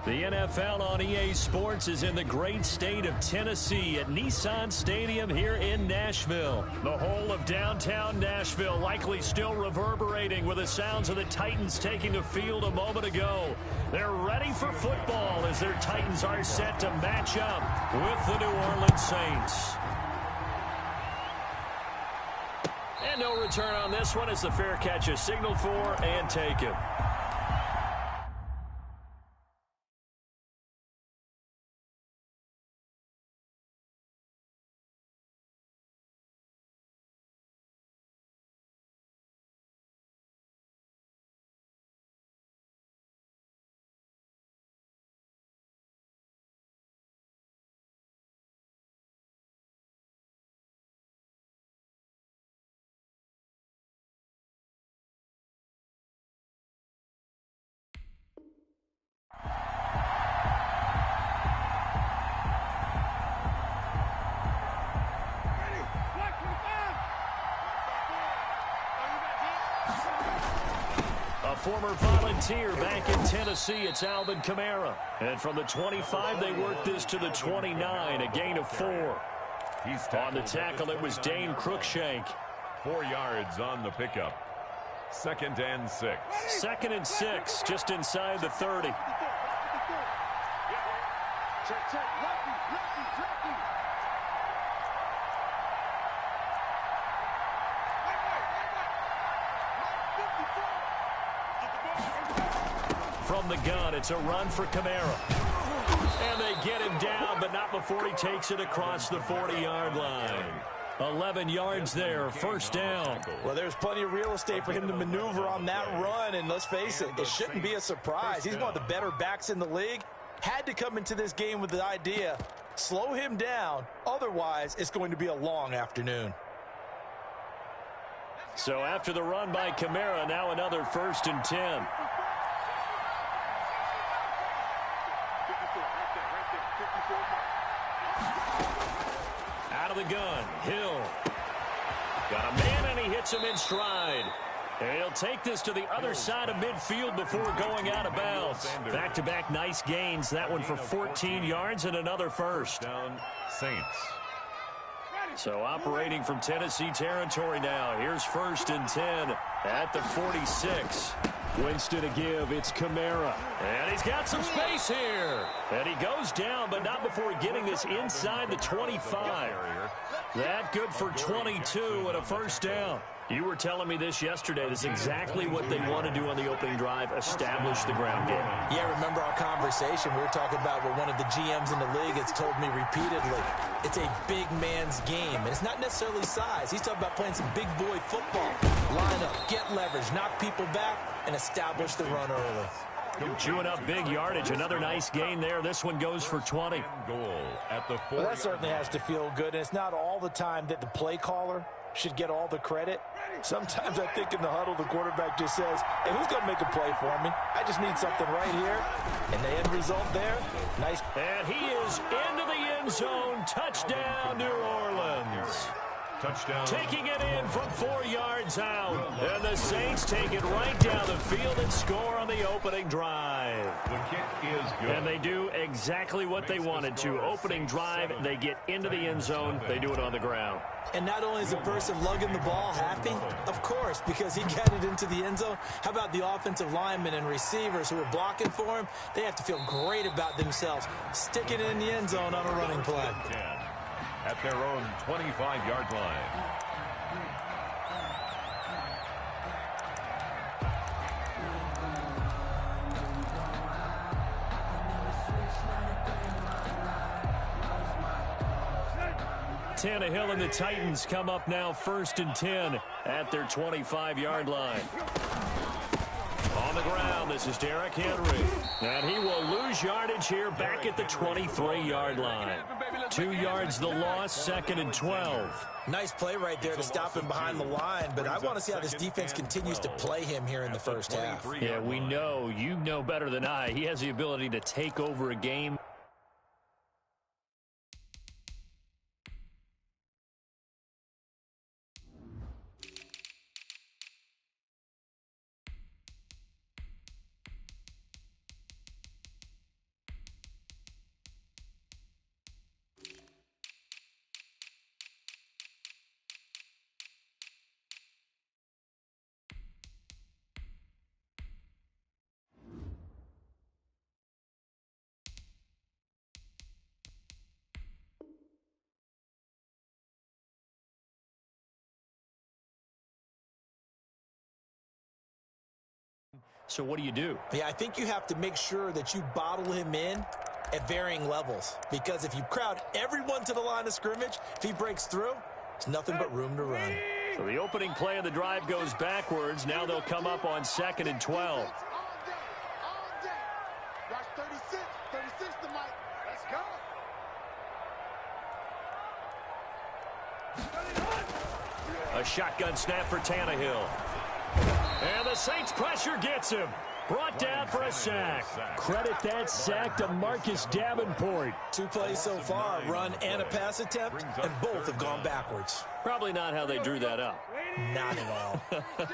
The NFL on EA Sports is in the great state of Tennessee at Nissan Stadium here in Nashville. The whole of downtown Nashville likely still reverberating with the sounds of the Titans taking the field a moment ago. They're ready for football as their Titans are set to match up with the New Orleans Saints. And no return on this one as the fair catch is signaled for and taken. Former Volunteer back in Tennessee, it's Alvin Kamara. And from the 25, they worked this to the 29, a gain of 4. On the tackle, it was Dane Cruikshank. 4 yards on the pickup. 2nd and 6. 2nd and 6, just inside the 30. From the gun, it's a run for Kamara. And they get him down, but not before he takes it across the 40-yard line. 11 yards there, first down. Well, there's plenty of real estate for him to maneuver on that run, and let's face it, it shouldn't be a surprise. He's one of the better backs in the league. Had to come into this game with the idea, slow him down, otherwise it's going to be a long afternoon. So after the run by Kamara, now another 1st and 10. Out of the gun, Hill. Got a man, and he hits him in stride. And he'll take this to the other side of midfield before going out of bounds. Back-to-back nice gains. That one for 14 yards and another first. Down Saints. So operating from Tennessee territory now. Here's 1st and 10 at the 46. Winston to give. It's Kamara. And he's got some space here. And he goes down, but not before getting this inside the 25. That good for 22 and a first down. You were telling me this yesterday. This is exactly what they want to do on the opening drive, establish the ground game. Yeah, remember our conversation? We were talking about what one of the GMs in the league has told me repeatedly. It's a big man's game, and it's not necessarily size. He's talking about playing some big boy football. Line up, get leverage, knock people back, and establish the run early. Chewing up big yardage. Another nice gain there. This one goes for 20. Goal at the 40. Well, that certainly has to feel good, and it's not all the time that the play caller should get all the credit. Sometimes I think in the huddle, the quarterback just says, hey, who's going to make a play for me? I just need something right here. And the end result there, nice. And he is into the end zone. Touchdown, New Orleans. Touchdown. Taking it in from 4 yards out. And the Saints take it right down the field and score on the opening drive. The kick is good. And they do exactly what they wanted to. Opening drive, they get into the end zone. They do it on the ground. And not only is the person lugging the ball happy, of course, because he got it into the end zone. How about the offensive linemen and receivers who are blocking for him? They have to feel great about themselves, sticking it in the end zone on a running play. At their own 25-yard line. Tannehill and the Titans come up now 1st and 10 at their 25-yard line. On the ground, this is Derrick Henry. And he will lose yardage here back at the 23-yard line. 2 yards the loss, 2nd and 12. Nice play right there to stop him behind the line, but I want to see how this defense continues to play him here in the first half. Yeah, we know. You know better than I. He has the ability to take over a game. So what do you do? Yeah, I think you have to make sure that you bottle him in at varying levels. Because if you crowd everyone to the line of scrimmage, if he breaks through, it's nothing but room to run. So the opening play of the drive goes backwards. Now they'll come up on 2nd and 12. All day. Watch 36 to Mike. Let's go. A shotgun snap for Tannehill. And the Saints pressure gets him. Brought down for a sack. Credit that sack to Marcus Davenport. 2 plays so far, run and a pass attempt, and both have gone backwards. Probably not how they drew that up. Not at all.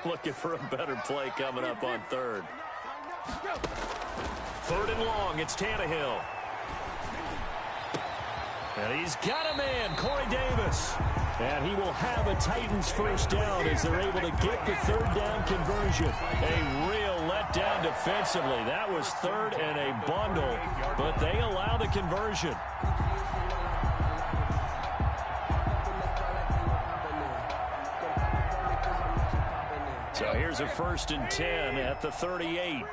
Looking for a better play coming up on 3rd. 3rd and long, it's Tannehill. And he's got a man, Corey Davis. And he will have a Titans first down as they're able to get the 3rd down conversion. A real letdown defensively. That was 3rd and a bundle, but they allow the conversion. So here's a 1st and 10 at the 38.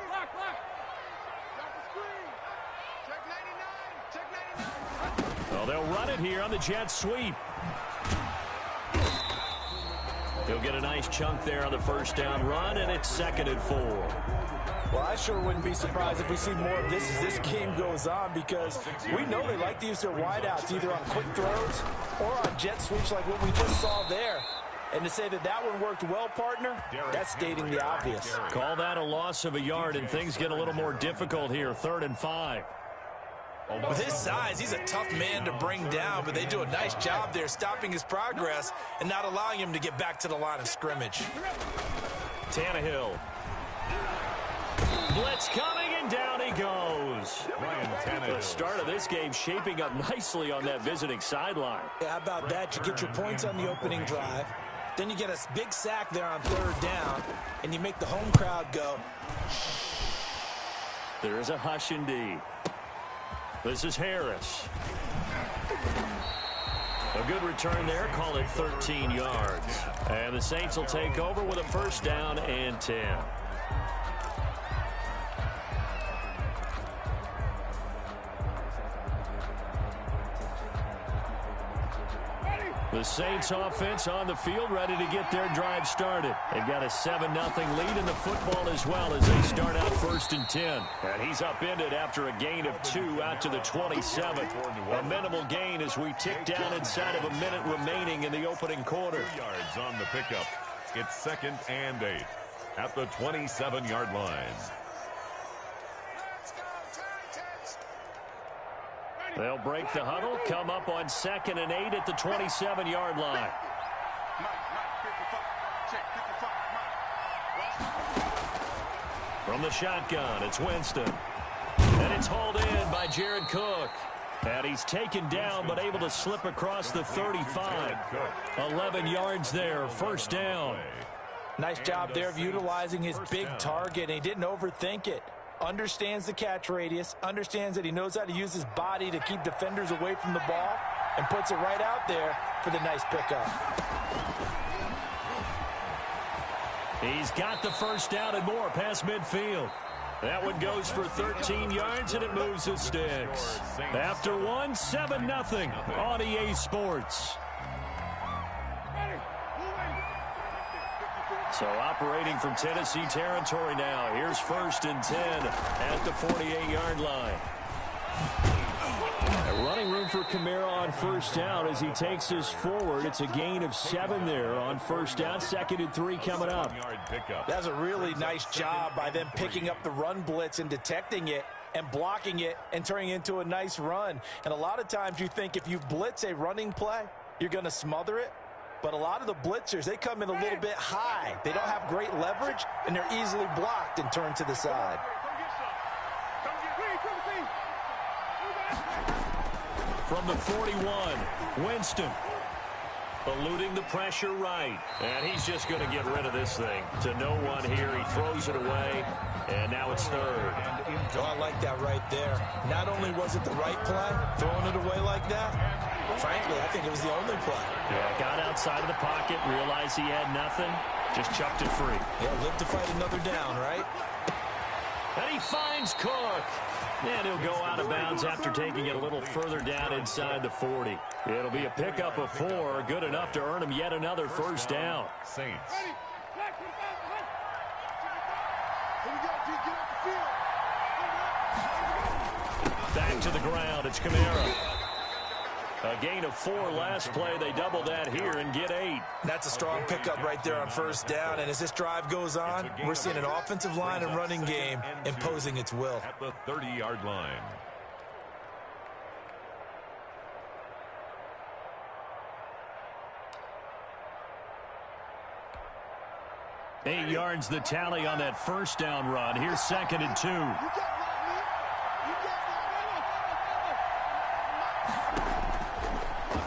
Well, they'll run it here on the jet sweep. He'll get a nice chunk there on the first down run, and it's 2nd and 4. Well, I sure wouldn't be surprised if we see more of this as this game goes on, because we know they like to use their wideouts either on quick throws or on jet sweeps like what we just saw there. And to say that that one worked well, partner, that's stating the obvious. Call that a loss of a yard, and things get a little more difficult here. 3rd and 5. With his size, he's a tough man to bring down, but they do a nice job there stopping his progress and not allowing him to get back to the line of scrimmage. Tannehill. Blitz coming, and down he goes. The start of this game shaping up nicely on that visiting sideline. Yeah, how about that? You get your points on the opening drive. Then you get a big sack there on 3rd down, and you make the home crowd go. There is a hush indeed. This is Harris. A good return there, call it 13 yards. And the Saints will take over with a 1st down and 10. The Saints offense on the field, ready to get their drive started. They've got a 7-0 lead in the football as well as they start out 1st and 10. And he's upended after a gain of 2 out to the 27. A minimal gain as we tick down inside of a minute remaining in the opening quarter. 2 yards on the pickup. It's 2nd and 8 at the 27-yard line. They'll break the huddle, come up on 2nd and 8 at the 27-yard line. From the shotgun, it's Winston. And it's hauled in by Jared Cook. And he's taken down but able to slip across the 35. 11 yards there, 1st down. Nice job there of utilizing his big target, and he didn't overthink it. Understands the catch radius, understands that he knows how to use his body to keep defenders away from the ball, and puts it right out there for the nice pickup. He's got the 1st down and more past midfield. That one goes for 13 yards, and it moves the sticks. After one, 7-0 on EA Sports. So operating from Tennessee territory now. Here's 1st and 10 at the 48-yard line. A running room for Kamara on 1st down as he takes us forward. It's a gain of 7 there on 1st down. 2nd and 3 coming up. That's a really nice job by them picking up the run blitz and detecting it and blocking it and turning it into a nice run. And a lot of times you think if you blitz a running play, you're going to smother it. But a lot of the blitzers, they come in a little bit high. They don't have great leverage, and they're easily blocked and turned to the side. From the 41, Winston. Eluding the pressure right. And he's just going to get rid of this thing. To no one here. He throws it away. And now it's 3rd. Oh, I like that right there. Not only was it the right play, throwing it away like that, frankly, I think it was the only play. Yeah, got outside of the pocket, realized he had nothing, just chucked it free. Yeah, live to fight another down, right? And he finds Cook. And he'll go out of bounds after taking it a little further down inside the 40. It'll be a pickup of 4, good enough to earn him yet another first down. Saints. Back to the ground, it's Kamara. A gain of 4 last play. They double that here and get 8. That's a strong pickup right there on first down. And as this drive goes on, we're seeing an offensive line and running game imposing its will. At the 30-yard line. Eight yards the tally on that first down run. Here's 2nd and 2.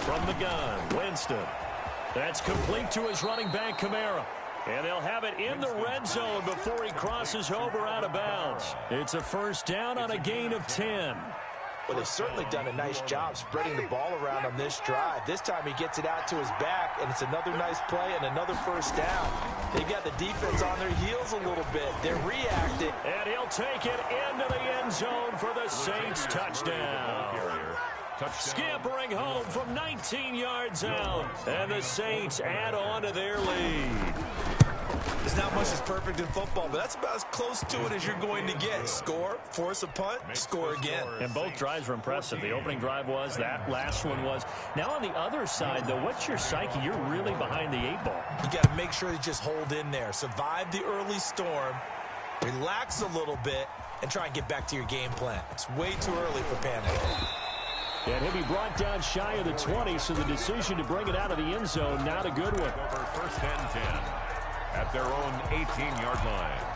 From the gun, Winston. That's complete to his running back, Kamara. And they'll have it in the red zone before he crosses over out of bounds. It's a first down on a gain of 10. Well, they've certainly done a nice job spreading the ball around on this drive. This time he gets it out to his back, and it's another nice play and another first down. They've got the defense on their heels a little bit. They're reacting. And he'll take it into the end zone for the Saints touchdown. Scampering home from 19 yards out. And the Saints add on to their lead. There's not much that's perfect in football, but that's about as close to it as you're going to get. Score, force a punt, score again. And both drives were impressive. The opening drive was, that last one was. Now on the other side, though, what's your psyche? You're really behind the 8 ball. You got to make sure you just hold in there. Survive the early storm, relax a little bit, and try and get back to your game plan. It's way too early for panic. And he'll be brought down shy of the 20, so the decision to bring it out of the end zone, not a good one. Over 1st and 10 at their own 18-yard line.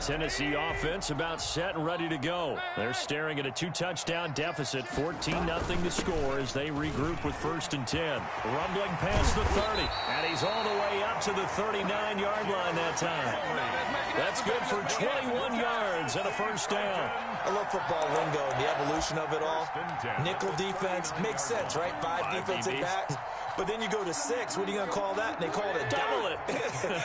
Tennessee offense about set and ready to go. They're staring at a 2-touchdown deficit, 14-0 to score as they regroup with 1st and 10. Rumbling past the 30, and he's all the way up to the 39-yard line that time. That's good for 21 yards and a first down. I love football lingo and the evolution of it all. Nickel defense makes sense, right? 5 defensive backs. But then you go to 6. What are you going to call that? And they call it a double it.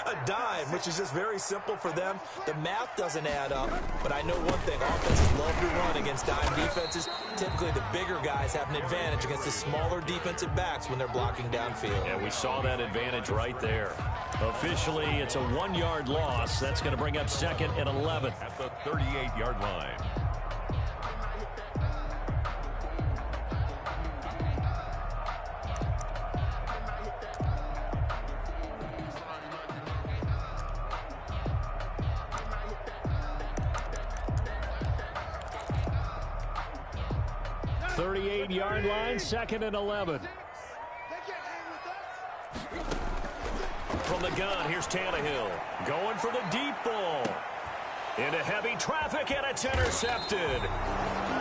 A dime, which is just very simple for them. The math doesn't add up. But I know one thing. Offenses love to run against dime defenses. Typically, the bigger guys have an advantage against the smaller defensive backs when they're blocking downfield. Yeah, we saw that advantage right there. Officially, it's a 1-yard loss. That's going to bring up 2nd and 11. At the 38-yard line. Yard line, 2nd and 11. From the gun, here's Tannehill. Going for the deep ball. Into heavy traffic, and it's intercepted.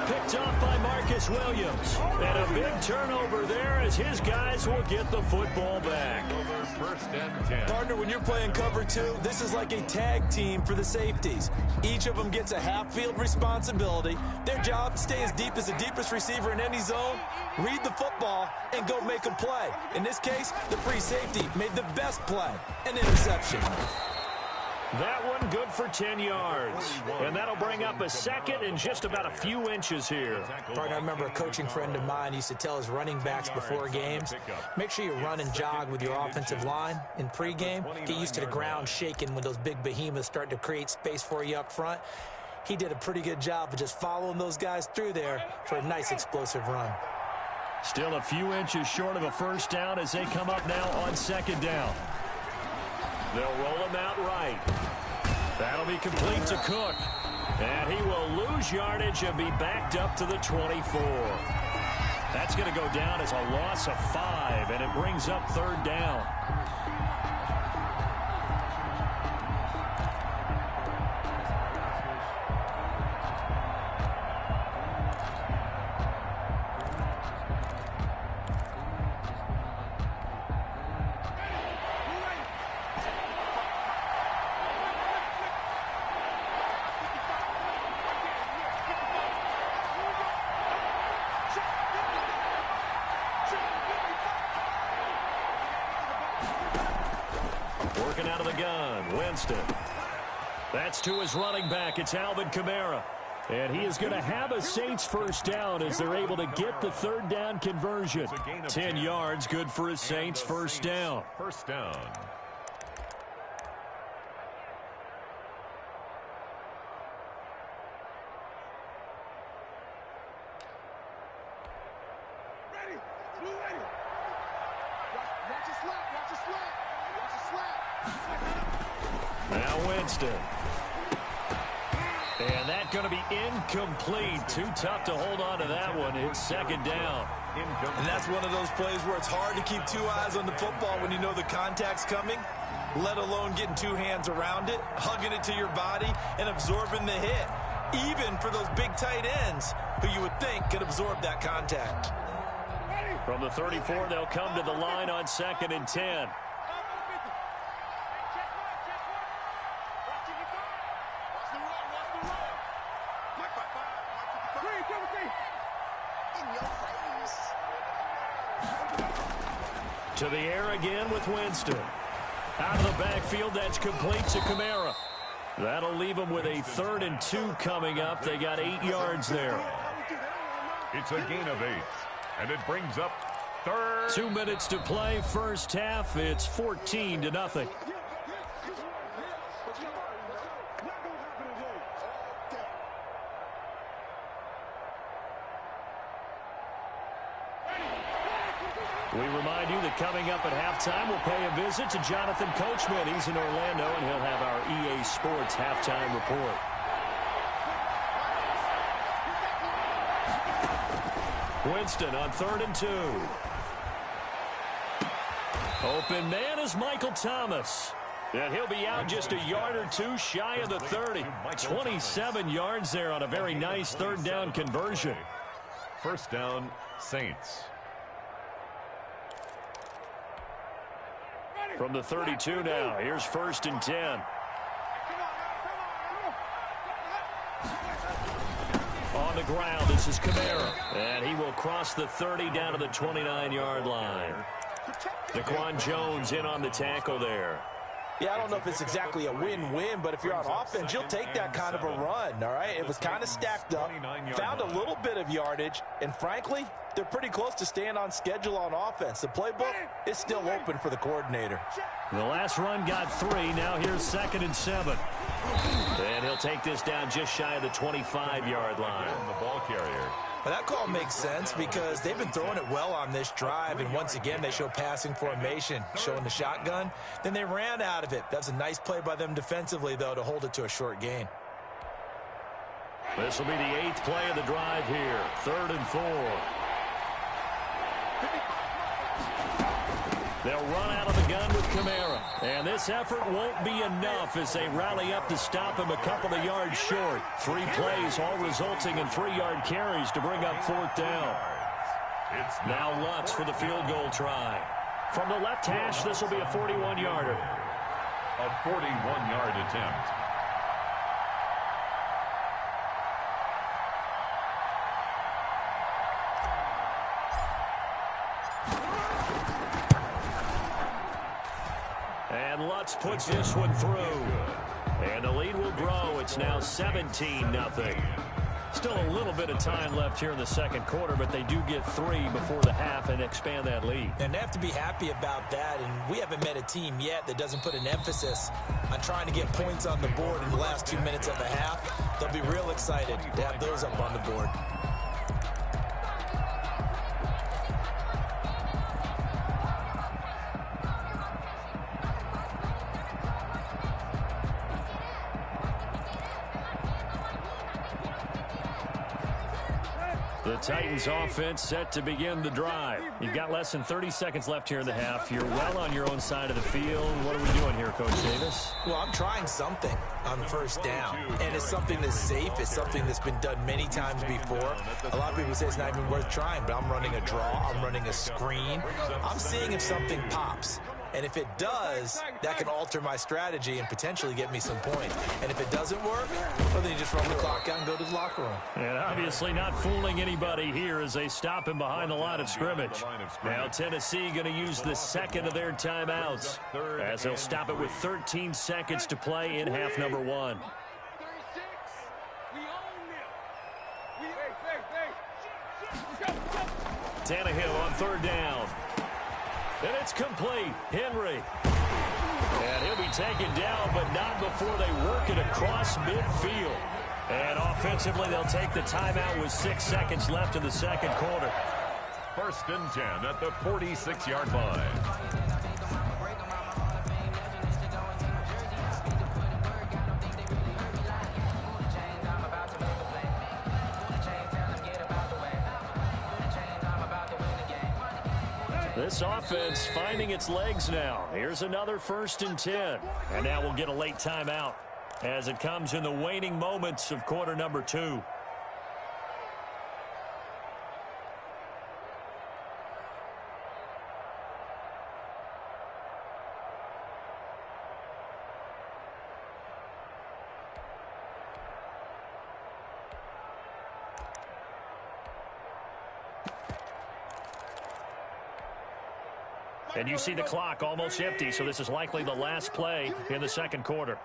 Picked off by Marcus Williams. And a big turnover there as his guys will get the football back. Over 1st and 10. Partner, when you're playing cover 2, this is like a tag team for the safeties. Each of them gets a half-field responsibility. Their job, stay as deep as the deepest receiver in any zone, read the football, and go make a play. In this case, the free safety made the best play, an interception. That one good for 10 yards. And that'll bring up a 2nd and just about a few inches here. Partner, I remember a coaching friend of mine used to tell his running backs before games, make sure you run and jog with your offensive line in pregame. Get used to the ground shaking when those big behemoths start to create space for you up front. He did a pretty good job of just following those guys through there for a nice explosive run. Still a few inches short of a first down as they come up now on 2nd down. They'll roll him out right. That'll be complete to Cook. And he will lose yardage and be backed up to the 24. That's going to go down as a loss of 5, and it brings up 3rd down. Working out of the gun, Winston. That's to his running back. It's Alvin Kamara. And he is going to have a Saints first down as they're able to get the third down conversion. 10 yards, good for his Saints first down. First down. Now Winston. And that's going to be incomplete. Too tough to hold on to that one. It's second down. And that's one of those plays where it's hard to keep two eyes on the football when you know the contact's coming, let alone getting two hands around it, hugging it to your body, and absorbing the hit. Even for those big tight ends who you would think could absorb that contact. From the 34, they'll come to the line on 2nd and 10. To the air again with Winston. Out of the backfield, that's complete to Kamara. That'll leave them with a 3rd and 2 coming up. They got 8 yards there. It's a gain of 8, and it brings up 3rd. 2 minutes to play, first half. It's 14-0. We remind you that coming up at halftime, we'll pay a visit to Jonathan Coachman. He's in Orlando, and he'll have our EA Sports halftime report. Winston on 3rd and 2. Open man is Michael Thomas. And he'll be out just a yard or two shy of the 30. 27 yards there on a very nice third down conversion. First down, Saints. From the 32 now, here's 1st and 10. On the ground, this is Kamara. And he will cross the 30 down to the 29-yard line. Daquan Jones in on the tackle there. Yeah, I don't know if it's exactly a win-win, but if you're on offense, you'll take that kind of a run, all right? It was kind of stacked up, found a little bit of yardage, and frankly, they're pretty close to staying on schedule on offense. The playbook is still open for the coordinator. The last run got 3. Now here's 2nd and 7. And he'll take this down just shy of the 25-yard line. The ball carrier. Well, that call makes sense because they've been throwing it well on this drive, and once again, they show passing formation, showing the shotgun. Then they ran out of it. That's a nice play by them defensively, though, to hold it to a short gain. This will be the 8th play of the drive here. 3rd and 4. They'll run out of the gun with Kamara. And this effort won't be enough as they rally up to stop him a couple of yards short. 3 plays, all resulting in 3-yard carries to bring up 4th down. It's now Lutz for the field goal try. From the left hash, this will be a 41-yarder. A 41-yard attempt. And Lutz puts this one through. And the lead will grow. It's now 17-0. Still a little bit of time left here in the second quarter, but they do get 3 before the half and expand that lead. And they have to be happy about that, and we haven't met a team yet that doesn't put an emphasis on trying to get points on the board in the last 2 minutes of the half. They'll be real excited to have those up on the board. The Titans offense set to begin the drive. You've got less than 30 seconds left here in the half. You're well on your own side of the field. What are we doing here, Coach Davis? Well, I'm trying something on first down, and it's something that's safe. It's something that's been done many times before. A lot of people say it's not even worth trying, but I'm running a draw. I'm running a screen. I'm seeing if something pops. And if it does, that can alter my strategy and potentially get me some points. And if it doesn't work, well, then you just run the clock out and go to the locker room. And obviously not fooling anybody here as they stop him behind the line of scrimmage. Now Tennessee going to use the second of their timeouts as they'll stop it with 13 seconds to play in half number 1. Tannehill on third down. And it's complete. Henry. And he'll be taken down, but not before they work it across midfield. And offensively, they'll take the timeout with 6 seconds left in the second quarter. 1st and 10 at the 46-yard line. This offense finding its legs now. Here's another 1st and 10. And now we'll get a late timeout as it comes in the waning moments of quarter number 2. And you see the clock almost empty, so this is likely the last play in the second quarter.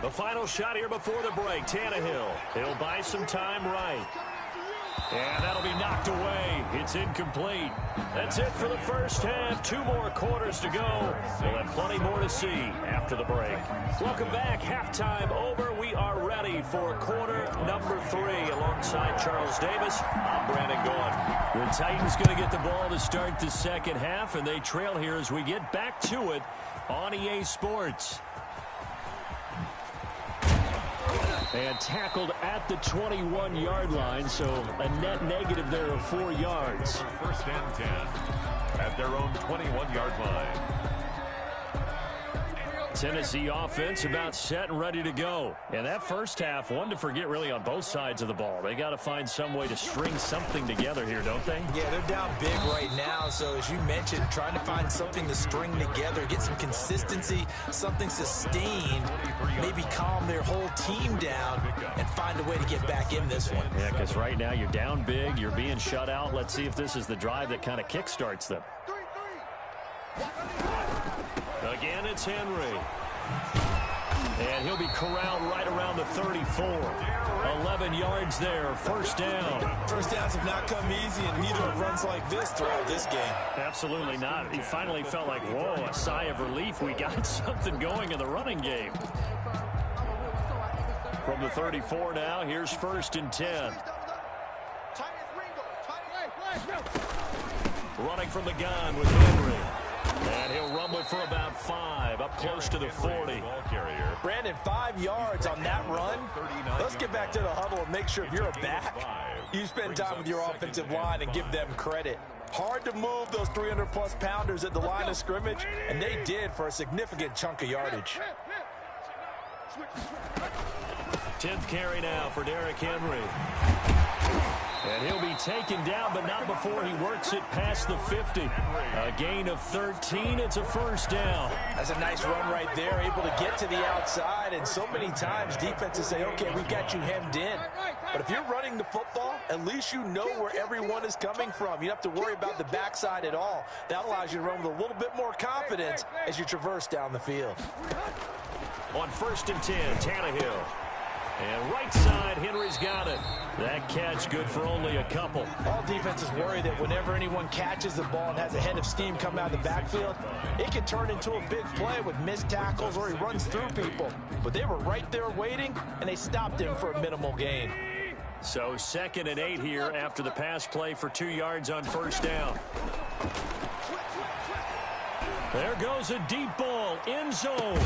The final shot here before the break. Tannehill. He'll buy some time right. And that'll be knocked away. It's incomplete. That's it for the first half. 2 more quarters to go. We'll have plenty more to see after the break. Welcome back. Halftime over. We are ready for quarter number 3. Alongside Charles Davis, I'm Brandon Gaughan. The Titans going to get the ball to start the second half, and they trail here as we get back to it on EA Sports. And tackled at the 21-yard line, so a net negative there of 4 yards. 1st and 10 at their own 21-yard line. Tennessee offense about set and ready to go. And that first half, one to forget really on both sides of the ball. They got to find some way to string something together here, don't they? Yeah, they're down big right now. So as you mentioned, trying to find something to string together, get some consistency, something sustained, maybe calm their whole team down and find a way to get back in this one. Yeah, because right now you're down big, you're being shut out. Let's see if this is the drive that kind of kickstarts them. Again, it's Henry. And he'll be corralled right around the 34. 11 yards there, first down. First downs have not come easy, and neither have runs like this throughout this game. Absolutely not. He finally felt like, whoa, a sigh of relief. We got something going in the running game. From the 34 now, here's 1st and 10. Running from the gun with Henry. And he'll rumble for about 5, up close to the 40. Brandon, 5 yards on that run. Let's get back to the huddle and make sure if you're a back, you spend time with your offensive line and give them credit. Hard to move those 300-plus pounders at the line of scrimmage, and they did for a significant chunk of yardage. 10th carry now for Derrick Henry. And he'll be taken down, but not before he works it past the 50. A gain of 13. It's a first down. That's a nice run right there, able to get to the outside. And so many times defenses say, okay, we got you hemmed in. But if you're running the football, at least you know where everyone is coming from. You don't have to worry about the backside at all. That allows you to run with a little bit more confidence as you traverse down the field. On 1st and 10, Tannehill. And right side, Henry's got it. That catch good for only a couple. All defenses worry that whenever anyone catches the ball and has a head of steam come out of the backfield, it can turn into a big play with missed tackles or he runs through people. But they were right there waiting, and they stopped him for a minimal gain. So 2nd and 8 here after the pass play for 2 yards on first down. There goes a deep ball, end zone.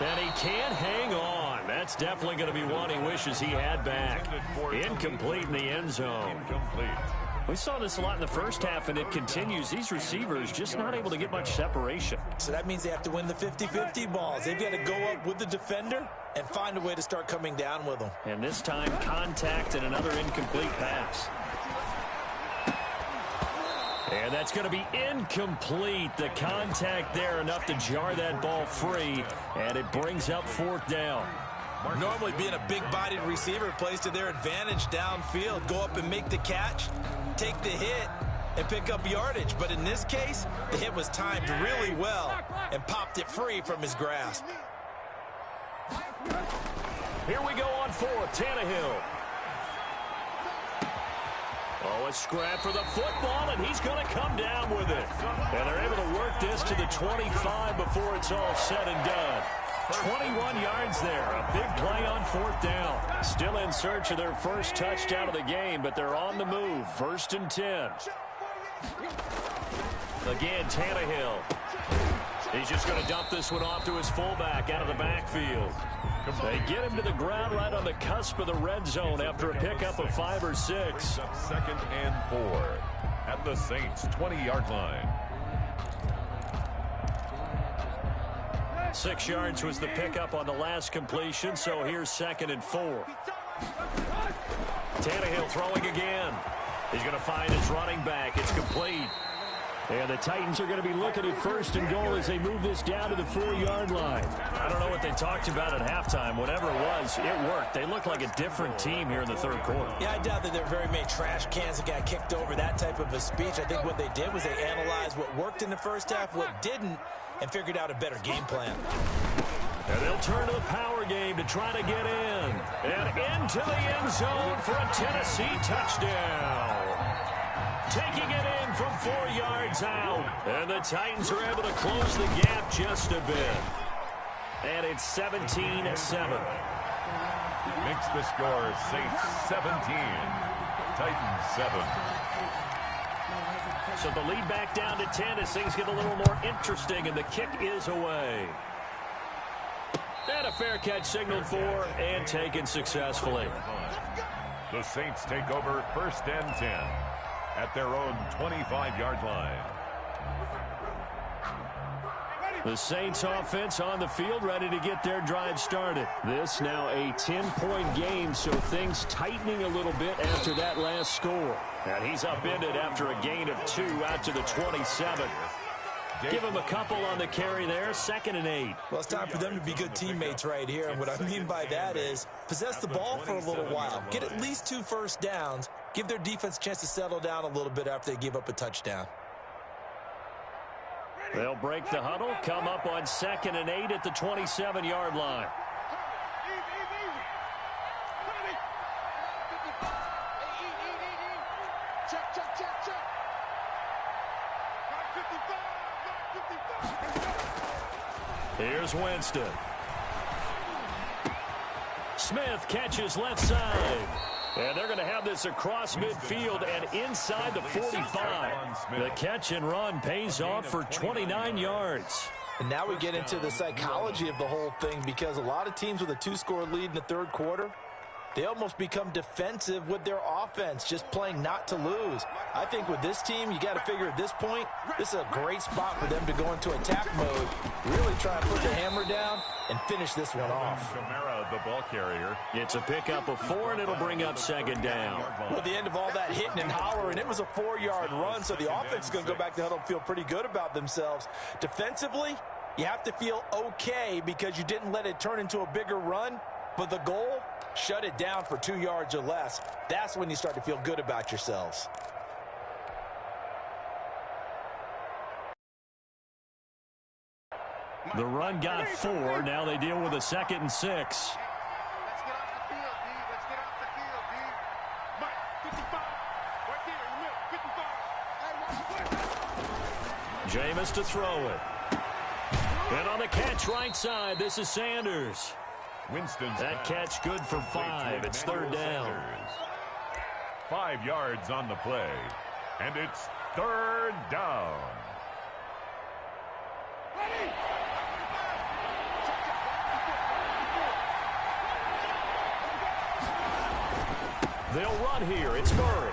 And he can't hang on. That's definitely going to be one he wishes he had back. Incomplete in the end zone. We saw this a lot in the first half, and it continues. These receivers just not able to get much separation. So that means they have to win the 50-50 balls. They've got to go up with the defender and find a way to start coming down with them. And this time, contact and another incomplete pass. And that's going to be incomplete. The contact there enough to jar that ball free, and it brings up 4th down. Normally being a big-bodied receiver plays to their advantage downfield. Go up and make the catch, take the hit, and pick up yardage. But in this case, the hit was timed really well and popped it free from his grasp. Here we go on 4th, Tannehill. Oh, a scrap for the football, and he's going to come down with it. And they're able to work this to the 25 before it's all said and done. 21 yards there, a big play on 4th down. Still in search of their first touchdown of the game, but they're on the move. 1st and 10. Again, Tannehill. He's just going to dump this one off to his fullback out of the backfield. They get him to the ground right on the cusp of the red zone after a pickup of 5 or 6. 2nd and 4 at the Saints' 20-yard line. 6 yards was the pickup on the last completion, so here's 2nd and 4. Tannehill throwing again. He's going to find his running back. It's complete. And the Titans are going to be looking at 1st and goal as they move this down to the 4-yard line. I don't know what they talked about at halftime. Whatever it was, it worked. They look like a different team here in the 3rd quarter. Yeah, I doubt that there are very many trash cans that got kicked over, that type of a speech. I think what they did was they analyzed what worked in the first half, what didn't, and figured out a better game plan. And they'll turn to the power game to try to get in. And into the end zone for a Tennessee touchdown. Taking it in from 4 yards out. And the Titans are able to close the gap just a bit. And it's 17-7. Makes the score Saints 17, Titans 7. So the lead back down to 10 as things get a little more interesting, and the kick is away. And a fair catch signaled for and taken successfully. The Saints take over 1st and 10 at their own 25-yard line. The Saints offense on the field, ready to get their drive started. This now a 10-point game, so things tightening a little bit after that last score. And he's upended after a gain of 2 out to the 27. Give him a couple on the carry there, 2nd and 8. Well, it's time for them to be good teammates right here. And what I mean by that is possess the ball for a little while. Get at least 2 first downs. Give their defense a chance to settle down a little bit after they give up a touchdown. They'll break the huddle, come up on 2nd and 8 at the 27-yard line. Here's Winston. Smith catches left side. And they're going to have this across midfield and inside the 45. The catch and run pays off for 29 yards. And now we get into the psychology of the whole thing, because a lot of teams with a 2-score lead in the 3rd quarter, they almost become defensive with their offense, just playing not to lose. I think with this team, you got to figure at this point, this is a great spot for them to go into attack mode, really try and put the hammer down and finish this one off. Kamara, the ball carrier. It's a pickup of 4, and it'll bring up 2nd down. Well, at the end of all that hitting and hollering, it was a 4-yard run, so the offense is going to go back to the huddle and feel pretty good about themselves. Defensively, you have to feel okay because you didn't let it turn into a bigger run, but the goal, shut it down for 2 yards or less. That's when you start to feel good about yourselves. The run got 4. Now they deal with a 2nd and 6. Let's get off the field, D. Let's get off the field, D. Mike, 55. Right there in the middle, 55. Jameis to throw it. And on the catch right side, this is Sanders. Winston's That catch good for 5. It's 3rd down. 5 yards on the play, and it's 3rd down. They'll run here. It's Murray.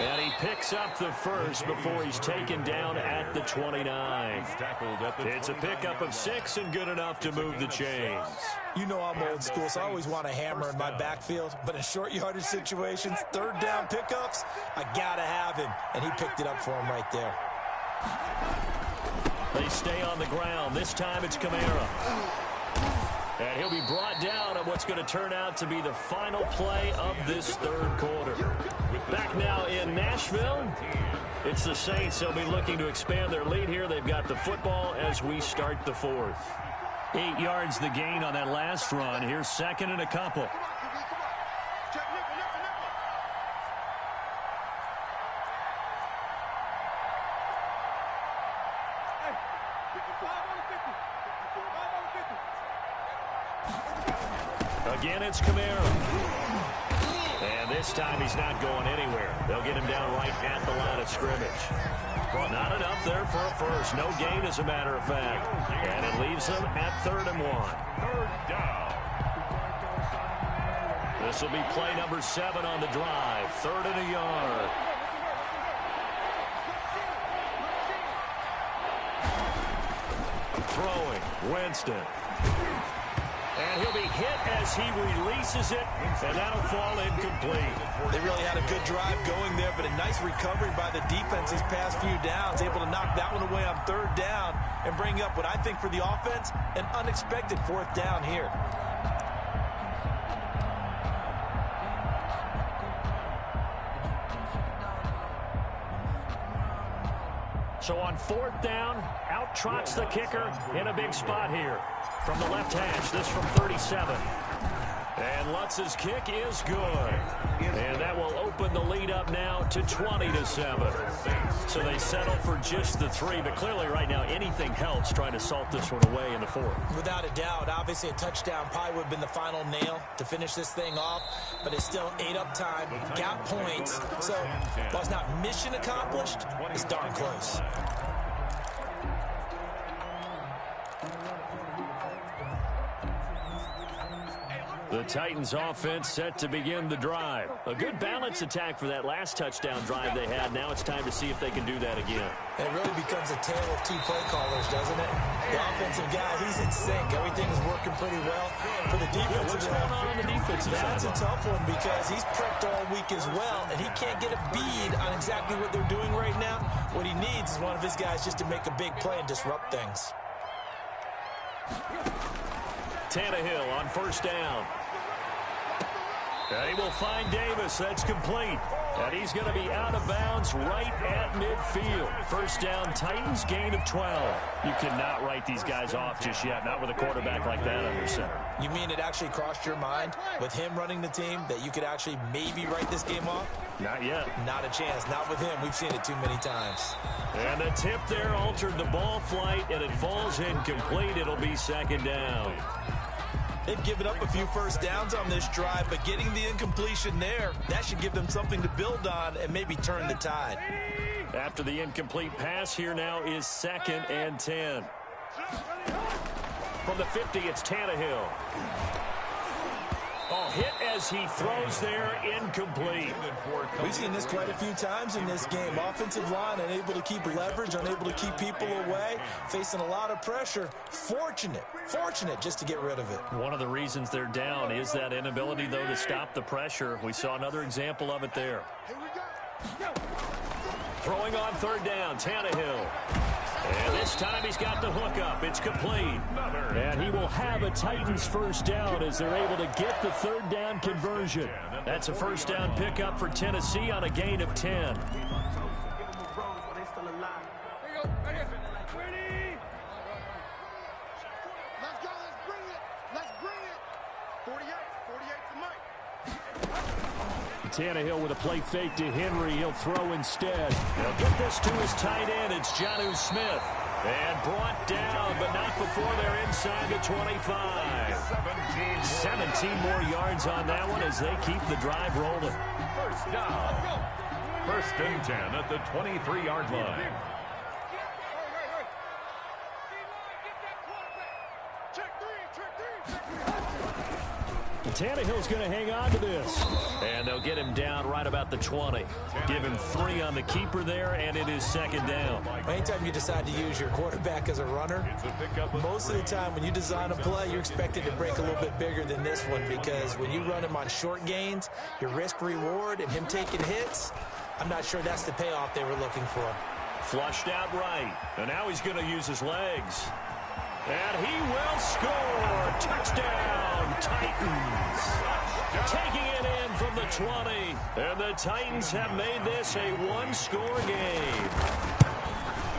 And he picks up the first before he's taken down at the 29. It's a pickup of 6 and good enough to move the chains. You know I'm old school, so I always want a hammer in my backfield. But in short yardage situations, third down pickups, I got to have him. And he picked it up for him right there. They stay on the ground. This time it's Kamara. And he'll be brought down on what's going to turn out to be the final play of this third quarter. Back now in Nashville, it's the Saints. They'll be looking to expand their lead here. They've got the football as we start the fourth. 8 yards the gain on that last run. Here's second and a couple. Again, it's Kamara. And this time he's not going anywhere. They'll get him down right at the line of scrimmage. Well, not enough there for a first. No gain, as a matter of fact. And it leaves them at 3rd and 1. Third down. This will be play number 7 on the drive. 3rd and a yard. Throwing, Winston. And he'll be hit as he releases it, and that'll fall incomplete. They really had a good drive going there, but a nice recovery by the defense these past few downs, able to knock that one away on 3rd down and bring up what I think for the offense, an unexpected 4th down here. So on 4th down, out trots the kicker in a big spot here. From the left hash, this from 37. And Lutz's kick is good. And that will open the lead up now to 20-7. So they settle for just the 3, but clearly right now anything helps trying to salt this one away in the 4th. Without a doubt, obviously a touchdown probably would have been the final nail to finish this thing off, but it's still 8 up time, got points. So while it's not mission accomplished, it's darn close. The Titans offense set to begin the drive. A good balance attack for that last touchdown drive they had. Now it's time to see if they can do that again. And it really becomes a tale of 2 play callers, doesn't it? The offensive guy, he's in sync. Everything's working pretty well. For the defensive What's going on the defensive side? That's a tough one because he's prepped all week as well, and he can't get a bead on exactly what they're doing right now. What he needs is one of his guys just to make a big play and disrupt things. Tannehill on 1st down. And he will find Davis. That's complete. And he's going to be out of bounds right at midfield. 1st down, Titans, gain of 12. You cannot write these guys off just yet, not with a quarterback like that under center. You mean it actually crossed your mind with him running the team that you could actually maybe write this game off? Not yet. Not a chance. Not with him. We've seen it too many times. And the tip there altered the ball flight, and it falls incomplete. It'll be 2nd down. They've given up a few 1st downs on this drive, but getting the incompletion there, that should give them something to build on and maybe turn the tide. After the incomplete pass, here now is 2nd and 10. From the 50, it's Tannehill. Oh, hit as he throws there, incomplete. We've seen this quite a few times in this game. Offensive line unable to keep leverage, unable to keep people away, facing a lot of pressure. Fortunate just to get rid of it. One of the reasons they're down is that inability, though, to stop the pressure. We saw another example of it there. Throwing on 3rd down, Tannehill. And this time he's got the hook up. It's complete. And he will have a Titans 1st down as they're able to get the 3rd down conversion. That's a 1st down pickup for Tennessee on a gain of 10. Tannehill with a play fake to Henry. He'll throw instead. He'll get this to his tight end. It's Jonnu Smith. And brought down, but not before they're inside the 25. 17 more yards on that one as they keep the drive rolling. 1st down. 1st and 10 at the 23-yard line. Tannehill's going to hang on to this. And they'll get him down right about the 20. Give him 3 on the keeper there, and it is second down. Anytime you decide to use your quarterback as a runner, most of the time when you design a play, you're expected to break a little bit bigger than this one, because when you run him on short gains, your risk-reward and him taking hits, I'm not sure that's the payoff they were looking for. Flushed out right. And now he's going to use his legs. And he will score. Touchdown, Titans. Taking it in from the 20. And the Titans have made this a one-score game.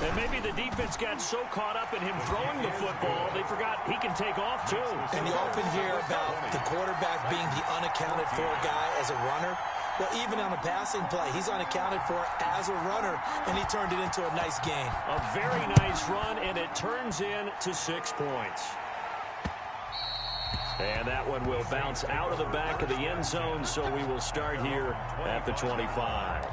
And maybe the defense got so caught up in him throwing the football, they forgot he can take off, too. And you often hear about the quarterback being the unaccounted-for guy as a runner. Well, even on a passing play, he's unaccounted for as a runner, and he turned it into a nice gain. A very nice run, and it turns into 6 points. And that one will bounce out of the back of the end zone, so we will start here at the 25.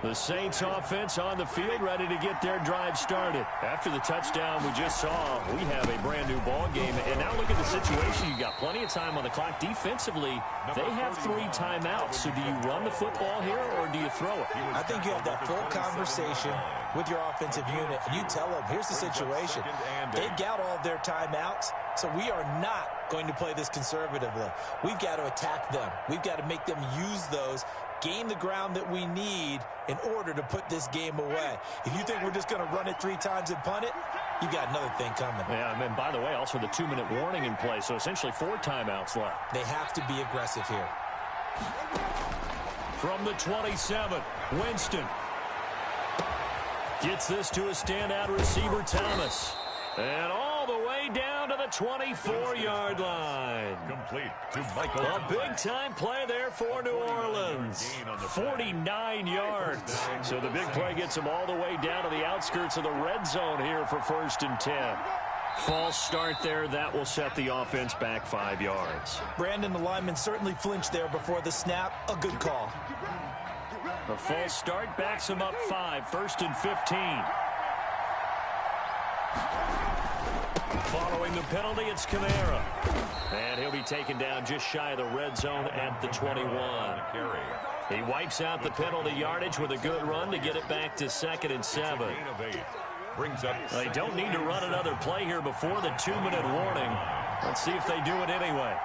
The Saints offense on the field, ready to get their drive started. After the touchdown we just saw, we have a brand new ball game. And now look at the situation. You got plenty of time on the clock. Defensively, they have 3 timeouts. So do you run the football here or do you throw it? I think you have that full conversation with your offensive unit, and you tell them, here's the situation. They've got all their timeouts, so we are not going to play this conservatively. We've got to attack them. We've got to make them use those, gain the ground that we need in order to put this game away. If you think we're just going to run it 3 times and punt it, you got another thing coming. Yeah, and by the way, also the 2-minute warning in play, so essentially 4 timeouts left. They have to be aggressive here. From the 27, Winston gets this to a standout receiver, Thomas. And all the way down to the 24-yard line. Complete to Michael. A big-time play there for New Orleans. 49 yards. So the big play gets them all the way down to the outskirts of the red zone here for 1st and 10. False start there. That will set the offense back 5 yards. Brandon, the lineman, certainly flinched there before the snap. A good call. The false start backs him up 5. 1st and 15. Following the penalty, it's Kamara. And he'll be taken down just shy of the red zone at the 21. He wipes out the penalty yardage with a good run to get it back to 2nd and 7. They don't need to run another play here before the 2-minute warning. Let's see if they do it anyway.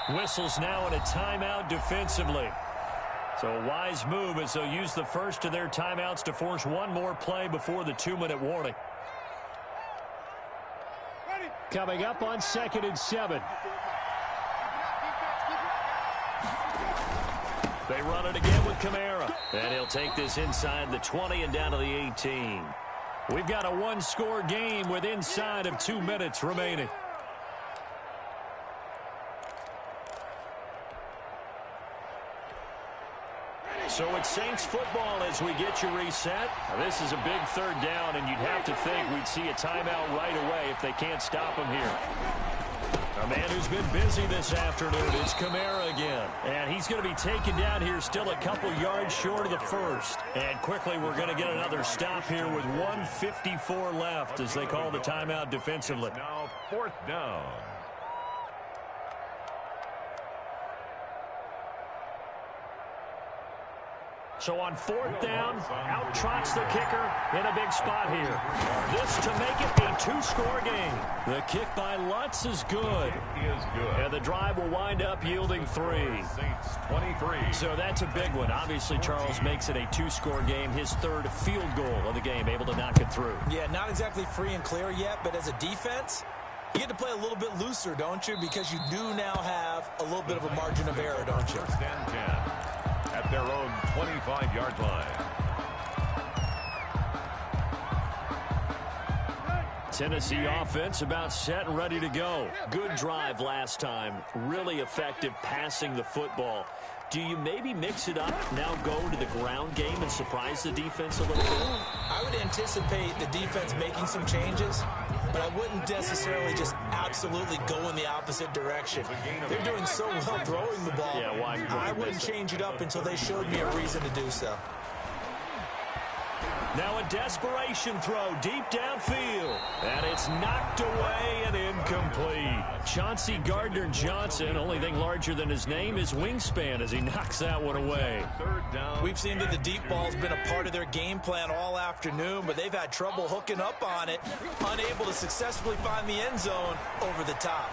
Whistles now in a timeout defensively. So a wise move as they'll use the first of their timeouts to force one more play before the 2-minute warning. Coming up on 2nd and 7. They run it again with Kamara. And he'll take this inside the 20 and down to the 18. We've got a one-score game with inside of 2 minutes remaining. So it's Saints football as we get you reset. This is a big 3rd down, and you'd have to think we'd see a timeout right away if they can't stop him here. A man who's been busy this afternoon, it's Kamara again. And he's going to be taken down here still a couple yards short of the first. And quickly we're going to get another stop here with 1:54 left as they call the timeout defensively. Now 4th down. So on 4th down, out trots the kicker in a big spot here. This to make it a 2-score game. The kick by Lutz is good. And the drive will wind up yielding 3. Saints 23. So that's a big one. Obviously, Charles makes it a 2-score game. His 3rd field goal of the game, able to knock it through. Yeah, not exactly free and clear yet, but as a defense, you get to play a little bit looser, don't you? Because you do now have a little bit of a margin of error, don't you? 1st and 10. At their own 25-yard line. Tennessee offense about set and ready to go. Good drive last time. Really effective passing the football. Do you maybe mix it up, now go to the ground game and surprise the defense a little bit? I would anticipate the defense making some changes, but I wouldn't necessarily just absolutely go in the opposite direction. They're doing so well throwing the ball. Yeah, why I wouldn't change it up until they showed me a reason to do so. Now a desperation throw deep downfield. And it's knocked away and incomplete. Chauncey Gardner-Johnson, only thing larger than his name is wingspan as he knocks that one away. We've seen that the deep ball's been a part of their game plan all afternoon, but they've had trouble hooking up on it, unable to successfully find the end zone over the top.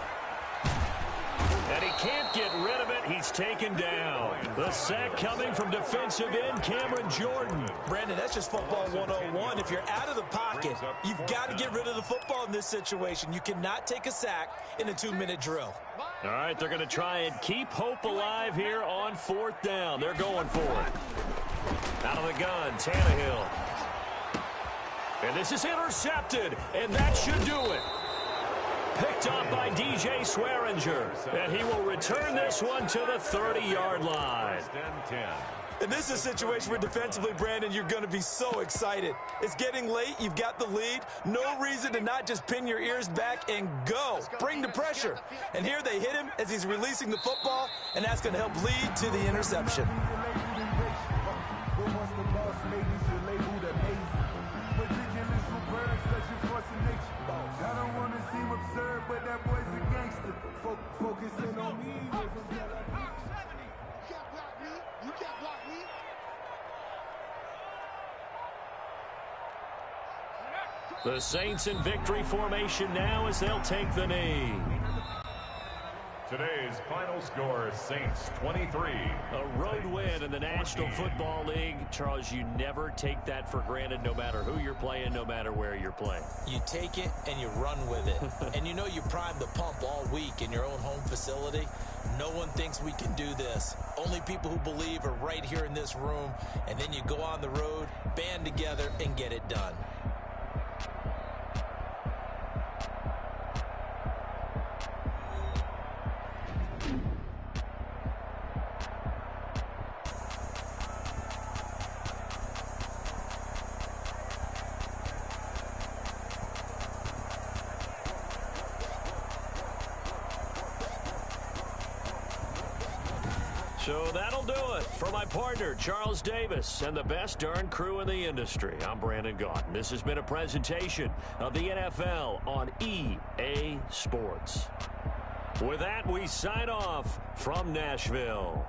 And he can't get rid of it. He's taken down. The sack coming from defensive end Cameron Jordan. Brandon, that's just football 101. If you're out of the pocket, you've got to get rid of the football in this situation. You cannot take a sack in a 2-minute drill. All right, they're going to try and keep hope alive here on 4th down. They're going for it. Out of the gun, Tannehill. And this is intercepted, and that should do it. Picked up by DJ Swearinger, and he will return this one to the 30-yard line. And this is a situation where defensively, Brandon, you're going to be so excited. It's getting late. You've got the lead. No reason to not just pin your ears back and go. Bring the pressure. And here they hit him as he's releasing the football, and that's going to help lead to the interception. But that boy's a gangster. Focusing on me. You can't block me. You can't block me. The Saints in victory formation now as they'll take the knee. Today's final score, Saints 23. A road win in the National Football League. Charles, you never take that for granted, no matter who you're playing, no matter where you're playing. You take it and you run with it. And you know you primed the pump all week in your own home facility. No one thinks we can do this. Only people who believe are right here in this room. And then you go on the road, band together, and get it done. So that'll do it for my partner, Charles Davis, and the best darn crew in the industry. I'm Brandon Gaudin. This has been a presentation of the NFL on EA Sports. With that, we sign off from Nashville.